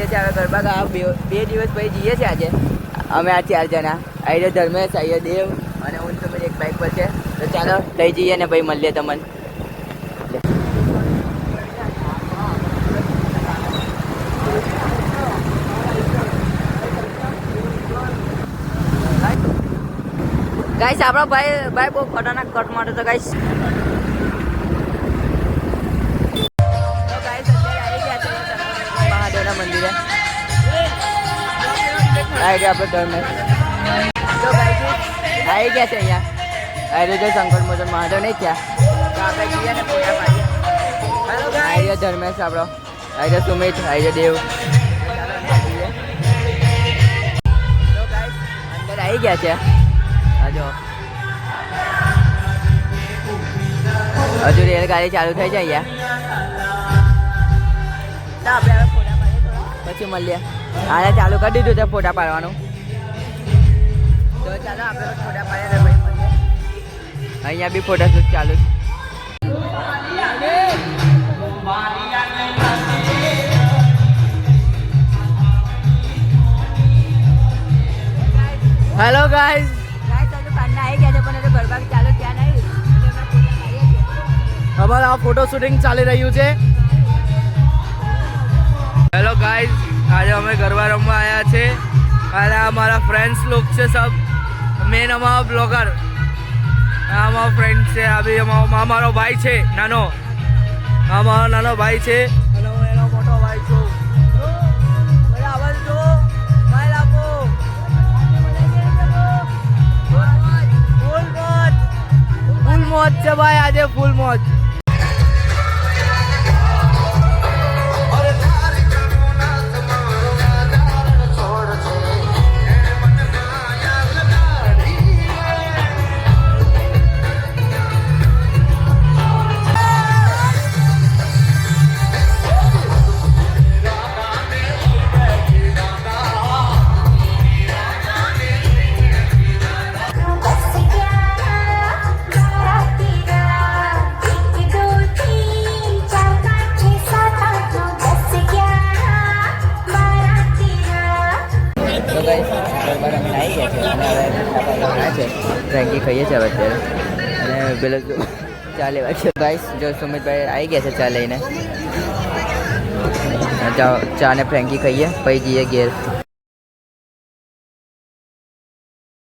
જઈએ છીએ હવે ગરબા ગાવા. બે દિવસ પછી જઈએ છીએ આજે અમે આ 4 જણા. આઈએ ધર્મેશ, આઈએ દેવ અને હું તો એક બાઇક પર છે. તો ચાલો લઈ જઈએ ને ભાઈ મળીએ તમને. ગાઈસ આપણો ભાઈ બહુ ખતરનાક કટ માટે તો ગાઈસ. તો ગાઈસ અત્યારે આવી ગયા છે મહાદેવના મંદિરે. આવી ગયા આપણે ધર્મેશ. તો ગાઈસ આવી ગયા છે અહીંયા. આવી જો સંકટ મોચન મહાદેવ નહીં થયા તો આપણે જઈએ ને ફોટા પાડીએ. આવી ગયા ધર્મેશ આપણો, આવી ગયા સુમિત, આવી ગયા દેવ. તો ગાઈસ અંદર આવી ગયા છે. હજુ રેલગાડી ચાલુ થઈ જાય પછી મળીએ. આને ચાલુ કરી દીધું છે ફોટા પાડવાનું. તો ચાલો આપણે ફોટા પાડ્યા ભાઈ મળીએ. અહીંયા બી ફોટાશૂટ ચાલુ છે. Hello guys. અમારે આ ફોટો શૂટિંગ ચાલી રહ્યું છે. હેલો ગાઈઝ, આજે અમે ગરબા રમવા આવ્યા છે અને આ મારા ફ્રેન્ડ્સ લોક છે સબ. મેન અમારો બ્લોગર આ અમારો ફ્રેન્ડ છે. આ બી અમારો ભાઈ છે નાનો. આ મારો નાનો ભાઈ છે અને હું એનો મોટો ભાઈ છું. ફૂલ મોજ છે ભાઈ, આજે ફૂલ મોજ. ફ્રેન્કી ખાઈએ છીએ હવે અત્યારે અને પેલો ચા લેવા છે. ગાઈસ જો સુમિતભાઈ આવી ગયા છે ચા લઈને. ચા ને ફ્રેન્કી ખાઈએ પછી જઈએ ઘેર.